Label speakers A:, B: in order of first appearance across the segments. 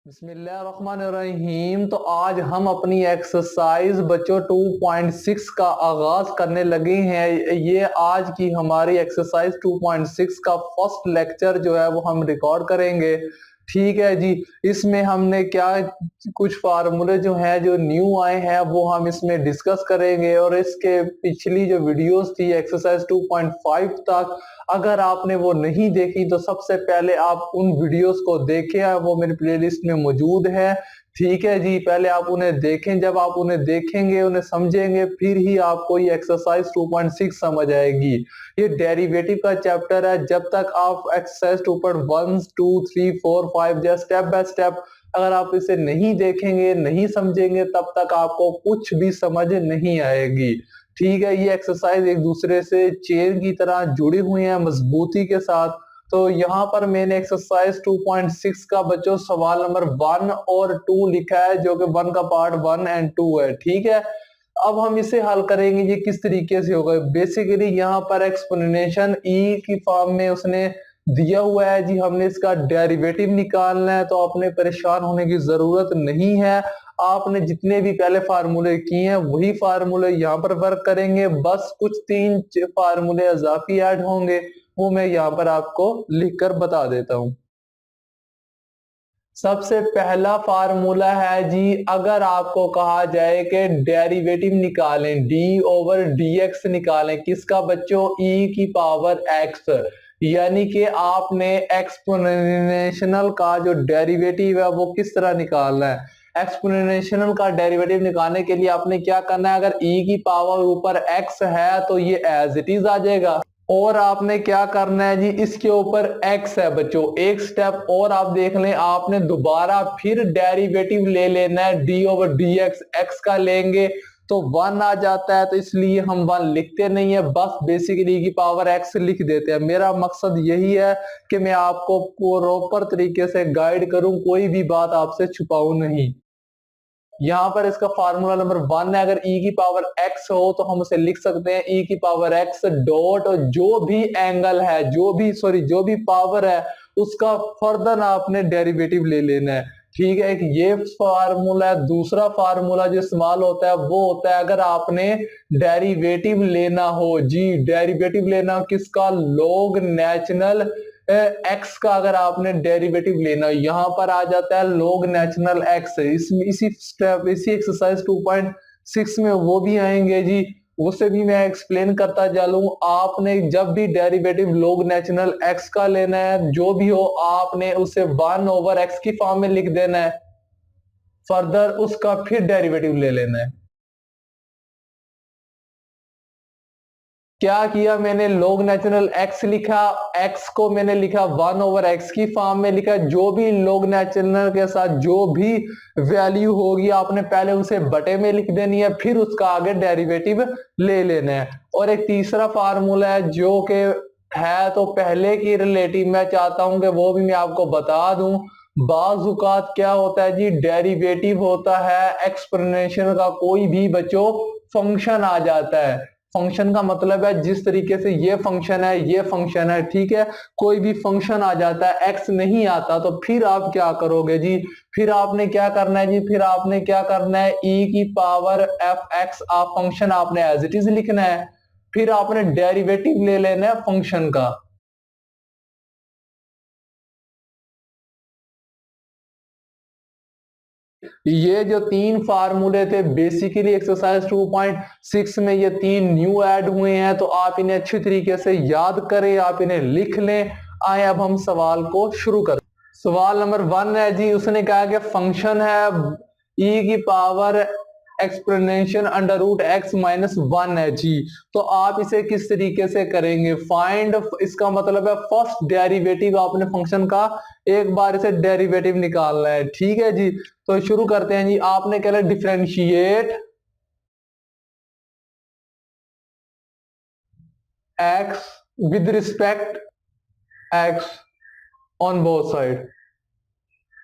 A: बिस्मिल्लाहिर्रहमानिर्रहीम। तो आज हम अपनी एक्सरसाइज बच्चों 2.6 का आगाज करने लगे हैं। ये आज की हमारी एक्सरसाइज 2.6 का फर्स्ट लेक्चर जो है वो हम रिकॉर्ड करेंगे। ठीक है जी। इसमें हमने क्या कुछ फार्मूले जो हैं जो न्यू आए हैं वो हम इसमें डिस्कस करेंगे, और इसके पिछली जो वीडियोस थी एक्सरसाइज 2.5 तक, अगर आपने वो नहीं देखी तो सबसे पहले आप उन वीडियोस को देखें, वो मेरी प्लेलिस्ट में मौजूद है। ठीक है जी, पहले आप उन्हें देखें। जब आप उन्हें देखेंगे, उन्हें समझेंगे, फिर ही आपको ये एक्सरसाइज 2.6 समझ आएगी। ये डेरिवेटिव का चैप्टर है। जब तक आप एक्सरसाइज 2.1 2 3 4 5 जैसे स्टेप बाय स्टेप अगर आप इसे नहीं देखेंगे, नहीं समझेंगे, तब तक आपको कुछ भी समझ नहीं आएगी। ठीक है, ये एक्सरसाइज एक दूसरे से चेन की तरह जुड़ी हुई है मजबूती के साथ। तो यहाँ पर मैंने एक्सरसाइज 2.6 का बच्चों सवाल नंबर 1 और 2 लिखा है, जो कि 1 का पार्ट 1 एंड 2 है। ठीक है, अब हम इसे हल करेंगे। ये किस तरीके से होगा? बेसिकली यहाँ पर एक्सपोनेंशियल ई की फॉर्म में उसने दिया हुआ है जी, हमने इसका डेरिवेटिव निकालना है। तो आपने परेशान होने की जरूरत नहीं है। आपने जितने भी पहले फार्मूले किए हैं वही फार्मूले यहाँ पर वर्क करेंगे, बस कुछ 3 फार्मूले इजाफी ऐड होंगे, वो मैं यहाँ पर आपको लिखकर बता देता हूँ। सबसे पहला फार्मूला है जी, अगर आपको कहा जाए कि डेरिवेटिव निकालें, डी ओवर डी एक्स निकालें, किसका बच्चों? ई की पावर एक्स। यानी कि आपने एक्सपोनेंशियल का जो डेरिवेटिव है वो किस तरह निकालना है। एक्सपोनेंशियल का डेरिवेटिव निकालने के लिए आपने क्या करना है? अगर ई की पावर ऊपर एक्स है तो ये एज इट इज आ जाएगा, और आपने क्या करना है जी, इसके ऊपर x है बच्चों। एक स्टेप और आप देख लें, आपने दोबारा फिर डेरिवेटिव ले लेना है, d over d x, x का लेंगे तो 1 आ जाता है, तो इसलिए हम 1 लिखते नहीं है, बस बेसिकली की पावर x लिख देते हैं। मेरा मकसद यही है कि मैं आपको प्रॉपर तरीके से गाइड करूं, कोई भी बात आपसे छुपाऊं नहीं। यहाँ पर इसका फार्मूला नंबर 1 है, अगर e की पावर x हो तो हम उसे लिख सकते हैं e की पावर x डॉट, जो भी एंगल है, जो भी पावर है, उसका फर्दर आपने डेरिवेटिव ले लेना है। ठीक है, एक ये फार्मूला है। दूसरा फार्मूला जो इस्तेमाल होता है वो होता है, अगर आपने डेरिवेटिव लेना हो जी, डेरिवेटिव लेना किसका? लॉग नेचुरल एक्स का अगर आपने डेरिवेटिव लेना, यहां पर आ जाता है लॉग नेचुरल एक्स। इसी स्टेप, इसी एक्सरसाइज 2.6 में वो भी आएंगे जी, उसे भी मैं एक्सप्लेन करता चलूं। आपने जब भी डेरिवेटिव लॉग नेचुरल एक्स का लेना है, जो भी हो, आपने उसे 1 ओवर एक्स की फॉर्म में लिख देना है, फर्दर उसका फिर डेरिवेटिव ले लेना है। क्या किया मैंने? लॉग नेचुरल एक्स लिखा, एक्स को मैंने लिखा 1 ओवर एक्स की फॉर्म में लिखा। जो भी लॉग नेचुरल के साथ जो भी वैल्यू होगी आपने पहले उसे बटे में लिख देनी है, फिर उसका आगे डेरिवेटिव ले लेना है। और एक तीसरा फार्मूला है जो कि है तो पहले की रिलेटिव, मैं चाहता हूं कि वो भी मैं आपको बता दूं। बाजुकात क्या होता है जी, डेरिवेटिव होता है एक्सपोनेंशियल का कोई भी बच्चों फंक्शन आ जाता है। फंक्शन का मतलब है जिस तरीके से ये फंक्शन है, ये फंक्शन है, ठीक है, कोई भी फंक्शन आ जाता है, एक्स नहीं आता, तो फिर आप क्या करोगे जी? फिर आपने क्या करना है जी? फिर आपने क्या करना है? ई की पावर एफ एक्स आप फंक्शन आपने एज इट इज लिखना है, फिर आपने डेरिवेटिव ले लेना है फंक्शन का। ये जो 3 फार्मूले थे बेसिकली एक्सरसाइज 2.6 में, ये 3 न्यू ऐड हुए हैं, तो आप इन्हें अच्छी तरीके से याद करें, आप इन्हें लिख लें। आए अब हम सवाल को शुरू करें। सवाल नंबर 1 है जी, उसने कहा कि फंक्शन है e की power exponential under root x minus 1 है जी। तो आप इसे किस तरीके से करेंगे? फाइंड, इसका मतलब है फर्स्ट डेरिवेटिव आपने फंक्शन का एक बार इसे डेरिवेटिव निकालना है। ठीक है जी, तो शुरू करते हैं जी। आपने कह रहा differentiate x with respect x on both side,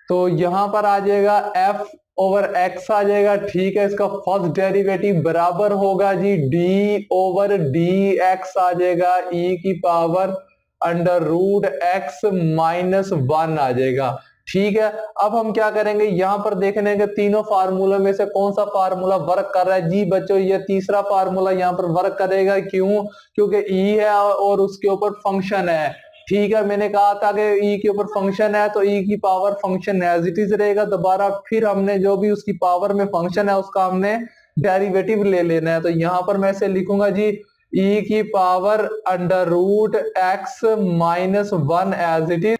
A: तो यहां पर आ जाएगा एफ ओवर एक्स आ जाएगा। ठीक है, इसका फर्स्ट डेरिवेटिव बराबर होगा जी डी ओवर डी एक्स आ जाएगा, ई की power under root x minus 1 आ जाएगा। ठीक है। अब हम क्या करेंगे, यहाँ पर देखने के तीनों फार्मूला में से कौन सा फार्मूला वर्क कर रहा है जी बच्चों, ये तीसरा फार्मूला यहाँ पर वर्क करेगा। क्यों? क्योंकि ई है और उसके ऊपर फंक्शन है। ठीक है, मैंने कहा था कि ई के ऊपर फंक्शन है तो ई की power function as it is रहेगा। दोबारा फिर हमने जो भी उसकी पावर में फंक्शन है उसका हमने डेरिवेटिव ले लेना है। तो यहाँ पर मैं इसे लिखूंगा जी ई की power under root x minus one as it is.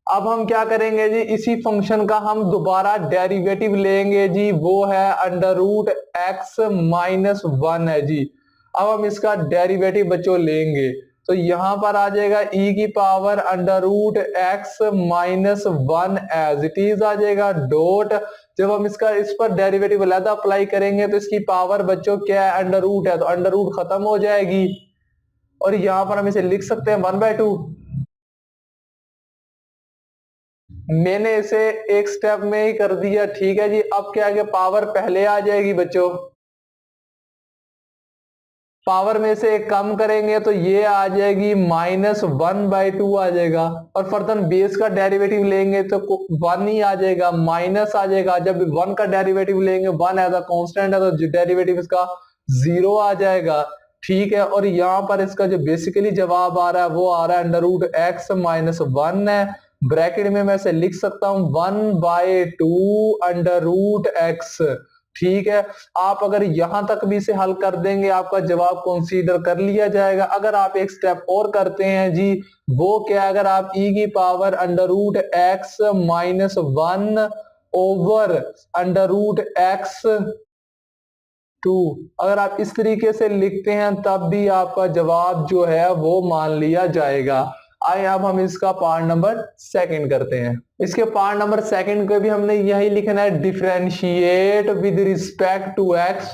A: अब हम क्या करेंगे जी, इसी फंक्शन का हम दोबारा डेरिवेटिव लेंगे जी, वो है under root x minus one है जी। अब हम इसका डेरिवेटिव बच्चों लेंगे तो यहां पर आ जाएगा e की power under root x minus one as it is आ जाएगा डॉट। जब हम इसका इस पर डेरिवेटिव अलग अप्लाई करेंगे तो इसकी पावर बच्चों क्या है, अंडर रूट है, तो अंडर रूट खत्म हो जाएगी और यहां पर हम इसे लिख सकते हैं 1/2। मैंने इसे एक स्टेप में ही कर दिया। ठीक है जी, अब क्या है, पावर पहले आ जाएगी बच्चों, पावर में से एक कम करेंगे तो ये आ जाएगी -1/2 आ जाएगा और फर्दर बेस का डेरिवेटिव लेंगे तो 1 ही आ जाएगा, माइनस आ जाएगा। जब 1 का डेरिवेटिव लेंगे 1 एज अ कांस्टेंट है तो डेरिवेटिव इसका 0 आ जाएगा। ठीक है, और यहाँ पर इसका जो बेसिकली जवाब आ रहा है वो आ रहा है under root x minus one है। ब्रैकेट में मैं इसे लिख सकता हूं 1/2 अंडर रूट एक्स। ठीक है, आप अगर यहां तक भी इसे हल कर देंगे आपका जवाब कंसीडर कर लिया जाएगा। अगर आप एक स्टेप और करते हैं जी, वो क्या, अगर आप e की power under root x minus one over under root x two, अगर आप इस तरीके से लिखते हैं तब भी आपका जवाब जो है वो मान लिया जाएगा। आइए अब हम इसका पार्ट नंबर सेकंड करते हैं। इसके पार्ट नंबर सेकंड को भी हमने यही लिखना है, differentiate with respect to x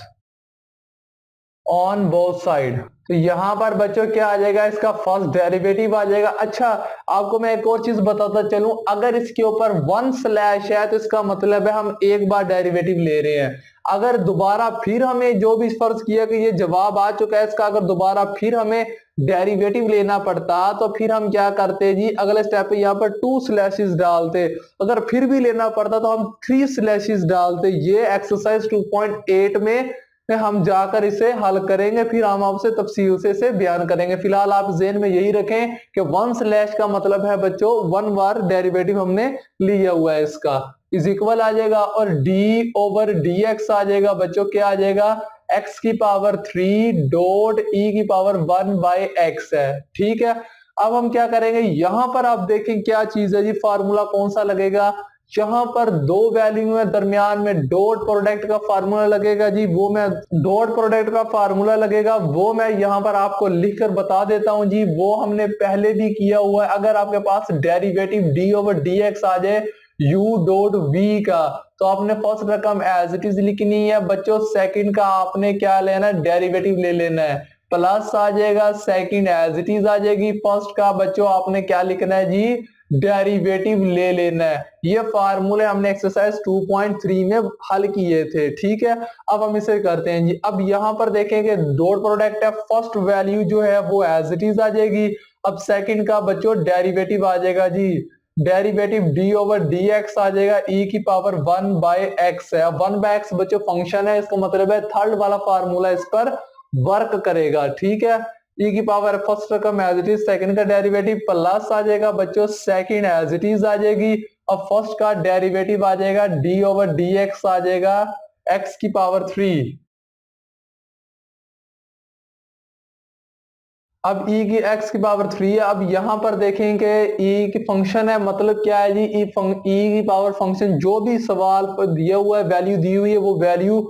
A: on both side. तो यहां पर बच्चों क्या आ जाएगा, इसका फर्स्ट डेरिवेटिव आ जाएगा। अच्छा, आपको मैं एक और चीज बताता चलूं, अगर इसके ऊपर 1 स्लैश है तो इसका मतलब है हम एक बार डेरिवेटिव ले रहे हैं। अगर दोबारा फिर हमें जो भी फर्ज किया कि ये जवाब आ चुका है इसका, अगर दोबारा फिर हमें डेरिवेटिव लेना पड़ता तो फिर हम क्या करते जी, अगले स्टेप पे यहाँ पर 2 स्लैशेस डालते। अगर फिर भी लेना पड़ता तो हम 3 स्लैशेस डालते। ये एक्सरसाइज 2.8 में हम जाकर इसे हल करेंगे, फिर हम आपसे तफसील से इसे बयान करेंगे। फिलहाल आप ज़हन में यही रखें कि 1 स्लैश का मतलब है बच्चों 1 बार डेरिवेटिव हमने लिया हुआ है, इसका इज इक्वल आ जाएगा और डी ओवर डी एक्स आ जाएगा बच्चों, क्या आ जाएगा, x की पावर 3 डॉट e की पावर 1/x है। ठीक है, अब हम क्या करेंगे, यहां पर आप देखें क्या चीज है जी, फार्मूला कौन सा लगेगा, जहां पर दो वैल्यू है दरमियान में डॉट प्रोडक्ट का फार्मूला लगेगा जी, वो मैं डॉट प्रोडक्ट का फार्मूला लगेगा वो मैं यहां पर आपको लिखकर बता देता हूं जी, वो हमने पहले भी किया हुआ है। अगर आपके पास derivative d over d x आ जाए u डॉट v का, तो आपने फर्स्ट रकम एज इट इज लिखनी है बच्चों, सेकंड का आपने क्या लेना है, डेरिवेटिव ले लेना है, प्लस आ जाएगा, सेकंड एज इट इज आ जाएगी, फर्स्ट का बच्चों आपने क्या लिखना है जी, डेरिवेटिव ले लेना है। ये फार्मूले हमने एक्सरसाइज 2.3 में हल किए थे। ठीक है, अब हम इसे करते हैं जी। अब यहां पर देखेंगे डॉट प्रोडक्ट है, फर्स्ट वैल्यू जो है वो एज इट इज आ जाएगी। अब सेकंड का बच्चों डेरिवेटिव आ जाएगा जी, derivative d over d x आ जाएगा, e की पावर 1/x है। 1/x बच्चों फंक्शन है, इसका मतलब है थर्ड वाला फार्मूला इस पर वर्क करेगा। ठीक है, e की पावर फर्स्ट रकम एज इट इज, सेकंड का डेरिवेटिव प्लस आ जाएगा बच्चों, सेकंड एज इट इज आ जाएगी। अब फर्स्ट का डेरिवेटिव आ जाएगा डी ओवर डी एक्स आ जाएगा x की पावर 3। अब e की x की पावर 3 है। अब यहां पर देखेंगे e की फंक्शन है, मतलब क्या है जी, e की पावर फंक्शन जो भी सवाल पर दिया हुआ है, वैल्यू दी हुई है, वो वैल्यू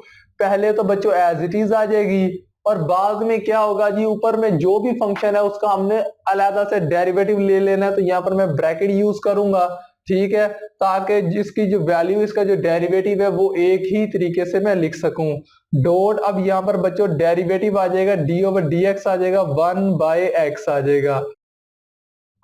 A: पहले तो बच्चों एज इट इज आ जाएगी और बाद में क्या होगा जी, ऊपर में जो भी फंक्शन है उसका हमने अलग से डेरिवेटिव ले लेना है। तो यहाँ पर मैं ब्रैकेट यूज करूंगा, ठीक है, ताकि जिसकी जो वैल्यू, इसका जो डेरिवेटिव है वो एक ही तरीके से मैं लिख सकूं। डॉट, अब यहाँ पर बच्चों डेरिवेटिव आ जाएगा डी ओवर डी एक्स आ जाएगा 1/x आ जाएगा।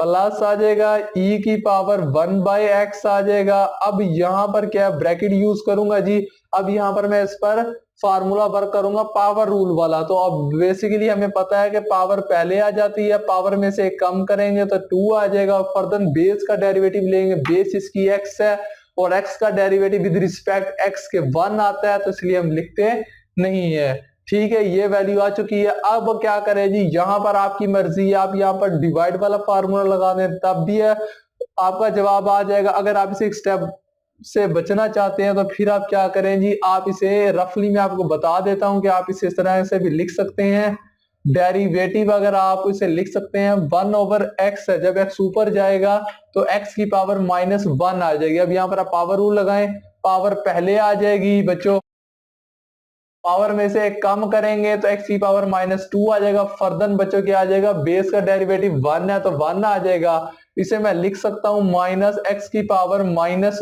A: प्लस आ जाएगा e की पावर 1/x आ जाएगा। अब यहाँ पर क्या ब्रैकेट यूज करूंगा जी। अब यहाँ पर मैं इस पर फार्मूला वर्क करूंगा पावर रूल वाला। तो अब बेसिकली हमें पता है कि पावर पहले आ जाती है, पावर में से कम करेंगे तो 2 आ जाएगा। फर्दर बेस का डेरिवेटिव लेंगे, बेस इसकी x है और x का डेरिवेटिव विद रिस्पेक्ट x के 1 आता है, तो इसलिए हम लिखते नहीं है। ठीक है, ये वैल्यू आ चुकी है। अब क्या करें जी, यहाँ पर आपकी मर्जी है, आप यहाँ पर डिवाइड वाला फार्मूला लगा दें तब भी है आपका जवाब आ जाएगा। अगर आप इसे एक स्टेप से बचना चाहते हैं तो फिर आप क्या करें जी, आप इसे रफली मैं आपको बता देता हूं कि आप इसे इस तरह से भी लिख सकते हैं। डेरिवेटिव अगर आप इसे लिख सकते हैं 1/x है, जब x ऊपर जाएगा तो x की पावर -1 आ जाएगी। अब यहाँ पर आप पावर रूल लगाएं, पावर पहले आ जाएगी बच्चों, पावर में से कम करेंगे तो x की पावर -2 आ जाएगा। फर्दर बच्चों क्या आ जाएगा, बेस का डेरिवेटिव 1 है तो 1 आ जाएगा। इसे मैं लिख सकता हूं -x की पावर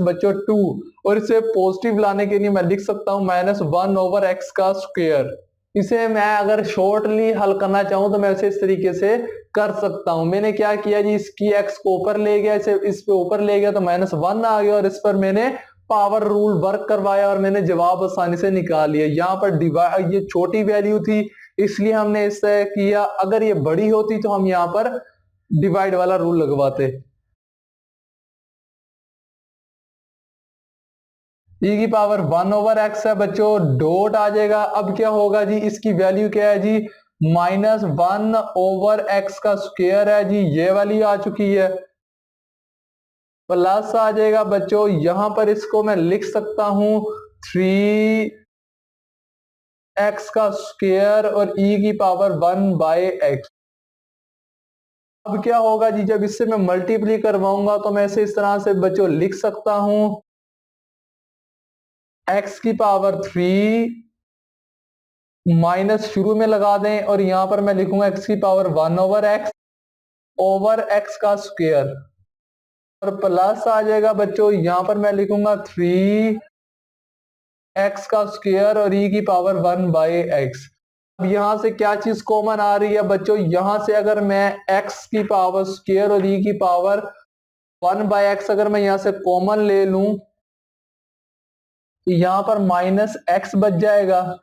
A: बच्चों 2, और इसे पॉजिटिव लाने के लिए मैं लिख सकता हूं -1/x का स्क्वायर। इसे मैं अगर शॉर्टली हल करना चाहूं तो मैं इसे इस तरीके से कर सकता हूं। मैंने क्या किया जी, इसकी x को ऊपर ले गया, इसे इस पे ऊपर ले गया तो -1 आ गया, और इस पर मैंने पावर रूल वर्क करवाया और मैंने जवाब आसानी से निकाल लिया। यहाँ पर डिवाइड, ये छोटी वैल्यू थी इसलिए हमने इससे किया, अगर ये बड़ी होती तो हम यहाँ पर डिवाइड वाला रूल लगवाते। e की पावर 1/x है बच्चों, डॉट आ जाएगा। अब क्या होगा जी, इसकी वैल्यू क्या है जी, -1/x का स्क्वायर है जी, ये वाली आ चुकी है। प्लस आ जाएगा बच्चों, यहां पर इसको मैं लिख सकता हूं 3x का स्क्वायर और e की पावर 1/x। अब क्या होगा जी, जब इससे मैं मल्टीप्लाई करवाऊंगा तो मैं इसे इस तरह से बच्चों लिख सकता हूं, x की पावर 3 माइनस शुरू में लगा दें और यहां पर मैं लिखूंगा x की पावर 1/x ओवर x का स्क्वायर, और प्लस आ जाएगा बच्चों, यहां पर मैं लिखूंगा 3x का स्क्वायर और e की पावर 1/x। अब यहां से क्या चीज कॉमन आ रही है बच्चों, यहां से अगर मैं x की पावर स्क्वायर और e की पावर 1/x अगर मैं यहां से कॉमन ले लूं तो यहां पर -x बच जाएगा।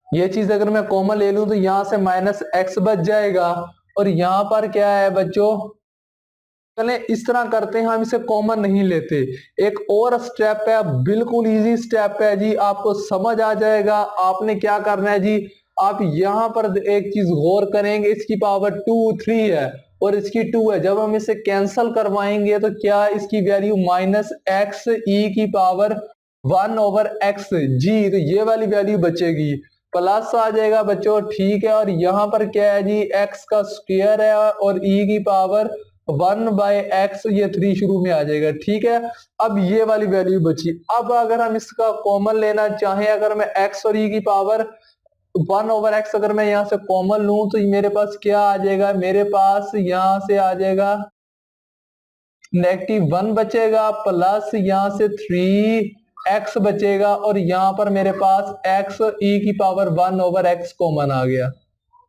A: ये चीज अगर मैं कॉमन ले लूं तो यहां से -x बच जाएगा, और यहां पर क्या है बच्चों, चलें इस तरह करते हैं, हम इसे कॉमन नहीं लेते। एक और स्टेप है, बिल्कुल इजी स्टेप है जी, आपको समझ आ जाएगा। आपने क्या करना है जी, आप यहां पर एक चीज गौर करेंगे, इसकी पावर 2 3 है और इसकी 2 है, जब हम इसे कैंसल करवाएंगे तो क्या इसकी वैल्यू -x e की पावर 1/x जी, तो ये वाली वैल्यू बचेगी। प्लस आ जाएगा बच्चों, ठीक है, और यहां पर क्या है जी, x का स्क्वायर है और e की पावर 1/x, ये 3 शुरू में आ जाएगा। ठीक है, अब ये वाली वैल्यू बची। अब अगर हम इसका कॉमन लेना चाहें, अगर मैं x और e की पावर 1/x अगर मैं यहां से कॉमन लूं तो मेरे पास क्या आ जाएगा, मेरे पास यहां से आ जाएगा -1 बचेगा, प्लस यहां से 3x बचेगा, और यहां पर मेरे पास x e की पावर 1/x कॉमन आ गया।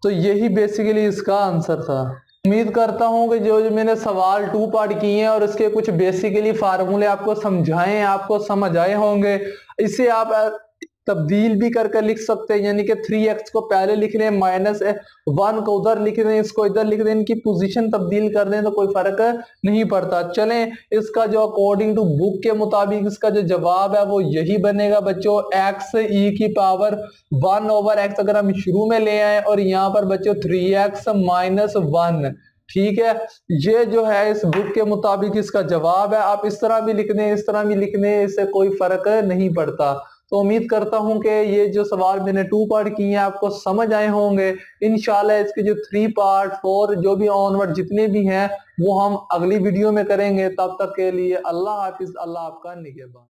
A: तो यही बेसिकली इसका आंसर था। उम्मीद करता हूं कि जो मैंने सवाल 2 पार्ट किए हैं और इसके कुछ बेसिकली फार्मूले आपको समझाए, आपको समझ आए होंगे। इसे आप तब्दील भी करके लिख सकते हैं, यानी कि 3x को पहले लिख लें, -1 को उधर लिख दें, इसको इधर लिख दें, इनकी पोजीशन तब्दील कर दें तो कोई फर्क नहीं पड़ता। चलें, इसका जो अकॉर्डिंग टू बुक के मुताबिक इसका जो जवाब है वो यही बनेगा बच्चों, x e की पावर 1/x अगर हम शुरू में ले आए और यहाँ पर बच्चों 3x -1। ठीक है, ये जो है इस बुक के मुताबिक इसका जवाब है। आप इस तरह भी लिख दें, इस तरह भी लिख दें, इससे कोई फर्क नहीं पड़ता। तो उम्मीद करता हूं कि ये जो सवाल मैंने 2 पार्ट किए हैं आपको समझ आए होंगे। इंशाल्लाह इसके जो 3 पार्ट 4 जो भी ऑनवर्ड जितने भी हैं वो हम अगली वीडियो में करेंगे। तब तक के लिए अल्लाह हाफिज, अल्लाह आपका निगहबान।